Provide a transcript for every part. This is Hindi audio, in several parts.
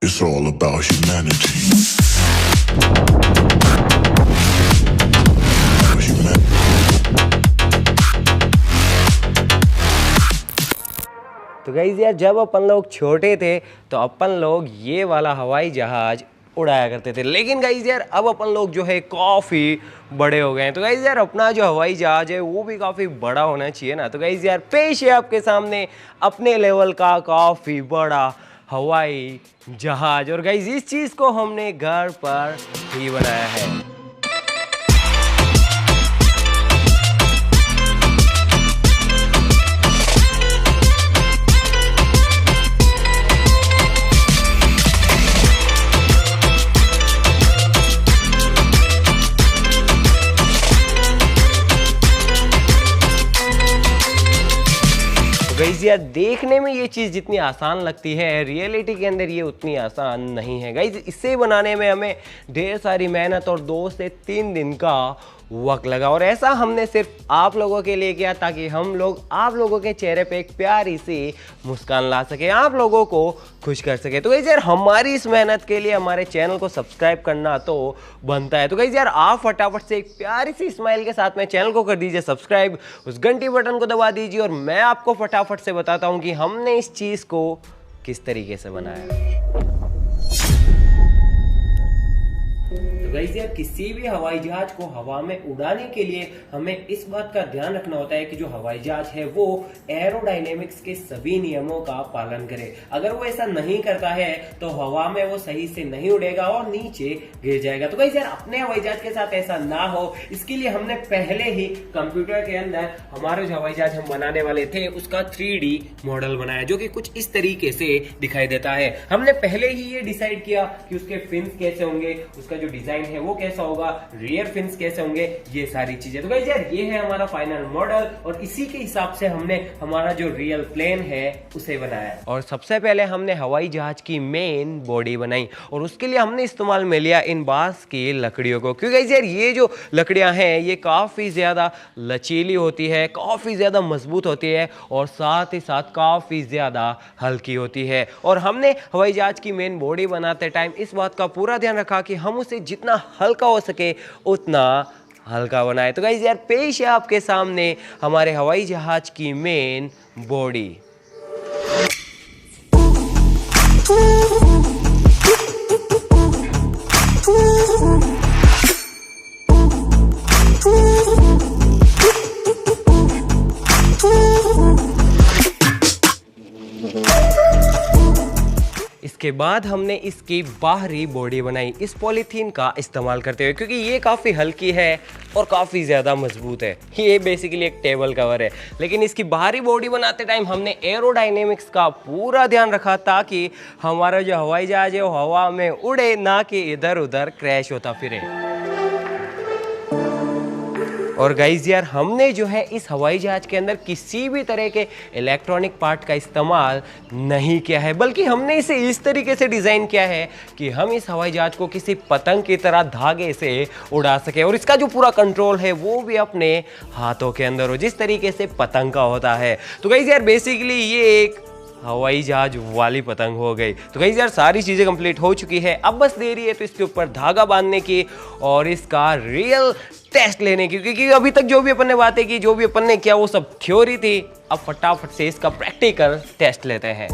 It's all about humanity. तो गाइस यार, जब अपन लोग छोटे थे तो अपन लोग ये वाला हवाई जहाज़ उड़ाया करते थे। लेकिन गाइस यार, अब अपन लोग जो है काफ़ी बड़े हो गए हैं। तो गाइस यार, अपना जो हवाई जहाज़ है वो भी काफ़ी बड़ा होना चाहिए ना। तो गाइस यार, पेश है आपके सामने अपने लेवल का काफ़ी बड़ा हवाई जहाज़। और गाइस, इस चीज़ को हमने घर पर ही बनाया है। गाइस यार, देखने में ये चीज़ जितनी आसान लगती है, रियलिटी के अंदर ये उतनी आसान नहीं है। गाइस, इसे बनाने में हमें ढेर सारी मेहनत और 2 से 3 दिन का वक्त लगा। और ऐसा हमने सिर्फ आप लोगों के लिए किया ताकि हम लोग आप लोगों के चेहरे पे एक प्यारी सी मुस्कान ला सके, आप लोगों को खुश कर सके। तो गाइस यार, हमारी इस मेहनत के लिए हमारे चैनल को सब्सक्राइब करना तो बनता है। तो गाइस यार, आप फटाफट से एक प्यारी सी स्माइल के साथ में चैनल को कर दीजिए सब्सक्राइब, उस घंटी बटन को दबा दीजिए। और मैं आपको फटाफट से बताता हूँ कि हमने इस चीज़ को किस तरीके से बनाया। तो गाइस यार, किसी भी हवाई जहाज को हवा में उड़ाने के लिए हमें इस बात का ध्यान रखना होता है कि जो हवाई जहाज है वो एरोडायनेमिक्स के सभी नियमों का पालन करे। अगर वो ऐसा नहीं करता है तो हवा में वो सही से नहीं उड़ेगा और नीचे गिर जाएगा। तो गाइस यार, अपने हवाई जहाज के साथ ऐसा ना हो, इसके लिए हमने पहले ही कंप्यूटर के अंदर हमारा जो हवाई जहाज हम बनाने वाले थे उसका 3D मॉडल बनाया, जो कि कुछ इस तरीके से दिखाई देता है। हमने पहले ही ये डिसाइड किया कि उसके फिन्स कैसे होंगे, उसका जो डिजाइन है वो कैसा होगा, रियर फिन्स कैसे होंगे, ये सारी चीजें। तो गाइस यार, ये है हमारा फाइनल मॉडल और इसी के हिसाब से हमने हमारा जो रियल प्लेन है उसे बनाया। और सबसे पहले हमने हवाई जहाज की मेन बॉडी बनाई और उसके लिए हमने इस्तेमाल में लिया इन बांस की लकड़ियों को। क्योंकि गाइस यार, ये जो लकड़ियां हैं ये काफी ज्यादा लचीली होती है, काफी ज्यादा मजबूत होती है और साथ ही साथ काफी ज्यादा हल्की होती है। और हमने हवाई जहाज की मेन बॉडी बनाते टाइम इस बात का पूरा ध्यान रखा कि हम उसे जितना हल्का हो सके उतना हल्का बनाए। तो गाइस यार, पेश है आपके सामने हमारे हवाई जहाज की मेन बॉडी। इसके बाद हमने इसकी बाहरी बॉडी बनाई इस पॉलीथीन का इस्तेमाल करते हुए, क्योंकि ये काफ़ी हल्की है और काफ़ी ज़्यादा मजबूत है। ये बेसिकली एक टेबल कवर है। लेकिन इसकी बाहरी बॉडी बनाते टाइम हमने एरोडायनेमिक्स का पूरा ध्यान रखा ताकि हमारा जो हवाई जहाज है वो हवा में उड़े, ना कि इधर उधर क्रैश होता फिरे। और गाइस यार, हमने जो है इस हवाई जहाज के अंदर किसी भी तरह के इलेक्ट्रॉनिक पार्ट का इस्तेमाल नहीं किया है, बल्कि हमने इसे इस तरीके से डिज़ाइन किया है कि हम इस हवाई जहाज को किसी पतंग की तरह धागे से उड़ा सके और इसका जो पूरा कंट्रोल है वो भी अपने हाथों के अंदर हो, जिस तरीके से पतंग का होता है। तो गाइस यार, बेसिकली ये एक हवाई जहाज वाली पतंग हो गई। तो गाइस यार, सारी चीज़ें कंप्लीट हो चुकी है। अब बस देरी है तो इसके ऊपर धागा बांधने की और इसका रियल टेस्ट लेने की, क्योंकि अभी तक जो भी अपन ने बातें की, जो भी अपन ने किया वो सब थ्योरी थी। अब फटाफट से इसका प्रैक्टिकल टेस्ट लेते हैं।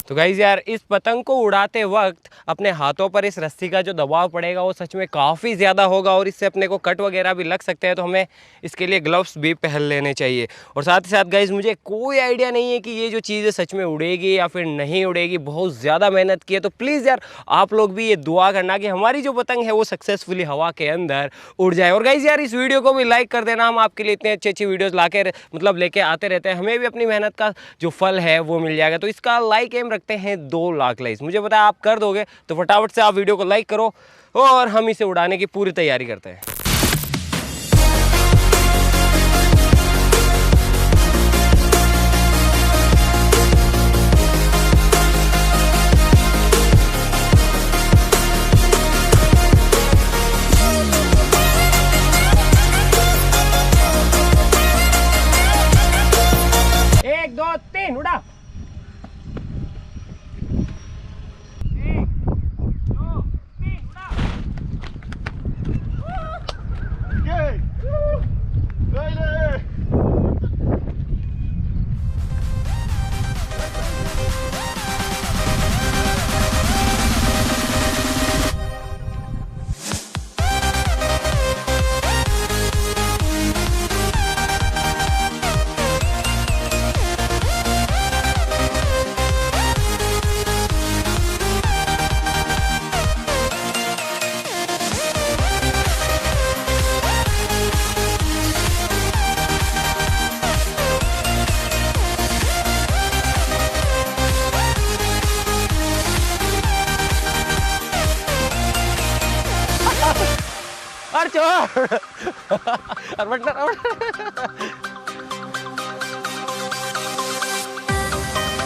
तो गाइस यार इस पतंग को उड़ाते वक्त अपने हाथों पर इस रस्सी का जो दबाव पड़ेगा वो सच में काफ़ी ज़्यादा होगा और इससे अपने को कट वगैरह भी लग सकते हैं, तो हमें इसके लिए ग्लव्स भी पहन लेने चाहिए। और साथ ही साथ गाइस मुझे कोई आइडिया नहीं है कि ये जो चीज़ सच में उड़ेगी या फिर नहीं उड़ेगी, बहुत ज़्यादा मेहनत की है। तो प्लीज़ यार आप लोग भी ये दुआ करना कि हमारी जो पतंग है वो सक्सेसफुली हवा के अंदर उड़ जाए। और गाइस यार इस वीडियो को भी लाइक कर देना, हम आपके लिए इतने अच्छी अच्छी वीडियोज़ लेके आते रहते हैं, हमें भी अपनी मेहनत का जो फल है वो मिल जाएगा। तो इसका लाइक एम रखते हैं 2 लाख लाइक्स, मुझे पता है आप कर दोगे, तो फटाफट से आप वीडियो को लाइक करो और हम इसे उड़ाने की पूरी तैयारी करते हैं। एक दो तीन उड़ा।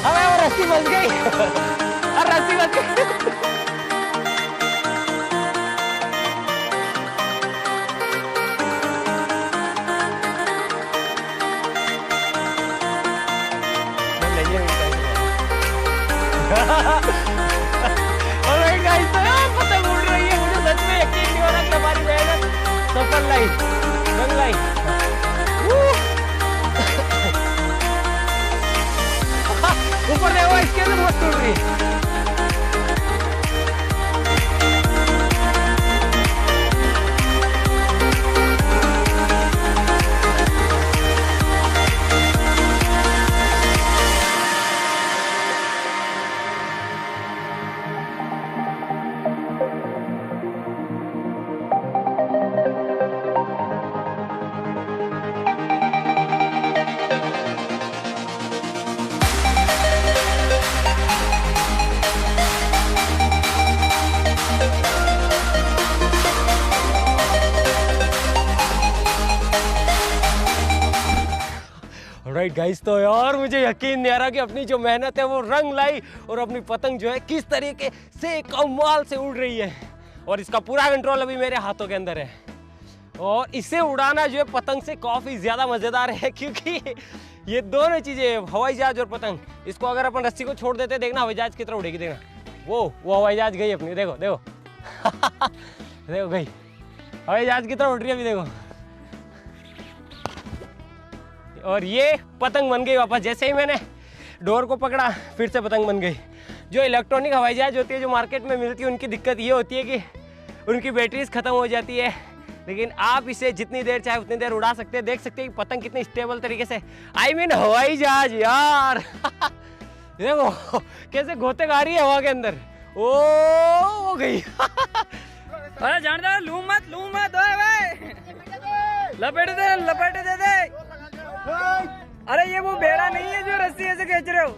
अबे वो रस्सी फंस गई, रस्सी फंस गई। ऑलराइट गाइस, तो यार पतंग उड़ रही है, मुझे सच में यकीन नहीं हो रहा कि हमारी मेहनत सफल लाई, रंग लाई। ऊपर देखो, इसके अंदर मस्त उड़ रही है। राइट गाइस, तो यार मुझे यकीन नहीं आ रहा कि अपनी जो मेहनत है वो रंग लाई और अपनी पतंग जो है किस तरीके से कमाल से उड़ रही है। और इसका पूरा कंट्रोल अभी मेरे हाथों के अंदर है और इसे उड़ाना जो है पतंग से काफ़ी ज़्यादा मज़ेदार है, क्योंकि ये दोनों चीज़ें, हवाई जहाज और पतंग, इसको अगर अपन रस्सी को छोड़ देते, देखना हवाई जहाज की तरह उड़ेगी। देखना वो हवाई जहाज गई अपनी, देखो देखो देखो गई, हवाई जहाज की तरह उड़ रही है अभी, देखो। और ये पतंग बन गई वापस, जैसे ही मैंने डोर को पकड़ा फिर से पतंग बन गई। जो इलेक्ट्रॉनिक हवाई जहाज होती है जो मार्केट में मिलती है, उनकी दिक्कत ये होती है कि उनकी बैटरीज ख़त्म हो जाती है, लेकिन आप इसे जितनी देर चाहे उतनी देर उड़ा सकते हैं। देख सकते हैं कि पतंग कितनी स्टेबल तरीके से, आई मीन हवाई जहाज यार देखो कैसे घोते खा रही है हवा के अंदर। ओ हो गई अरे जान दे, लू मत ओए, लपेट दे। अरे ये वो बेड़ा नहीं है जो रस्सी ऐसे खींच रहे हो।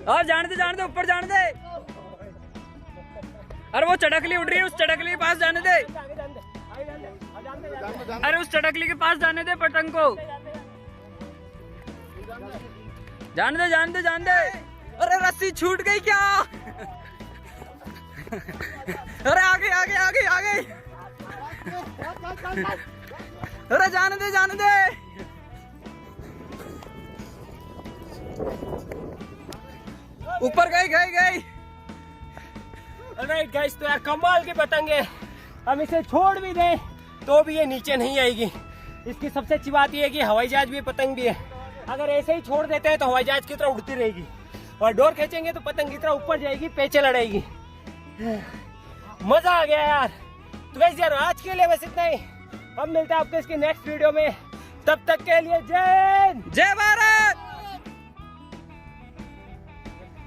और जान दे, ऊपर जान दे। अरे वो चटकली उड़ रही है, उस चटकली के पास जाने दे। अरे उस चटकली के पास जाने दे पतंग को। जान दे। अरे रस्सी छूट गई क्या? अरे आगे। अरे जाने दे। ऊपर गई। ऑलराइट गाइस, तो यार कमाल की पतंग है, हम इसे छोड़ भी दें तो भी ये नीचे नहीं आएगी। इसकी सबसे अच्छी बात ये है कि हवाई जहाज भी पतंग भी है। अगर ऐसे ही छोड़ देते हैं तो हवाई जहाज की तरह उड़ती रहेगी, और डोर खींचेंगे तो पतंग की तरह ऊपर जाएगी, पेचे लड़ाएगी। मजा आ गया यार। तो गाइस यार आज के लिए बस इतना ही। हम मिलते हैं आपको इसके नेक्स्ट वीडियो में, तब तक के लिए जय हिंद, जय भारत।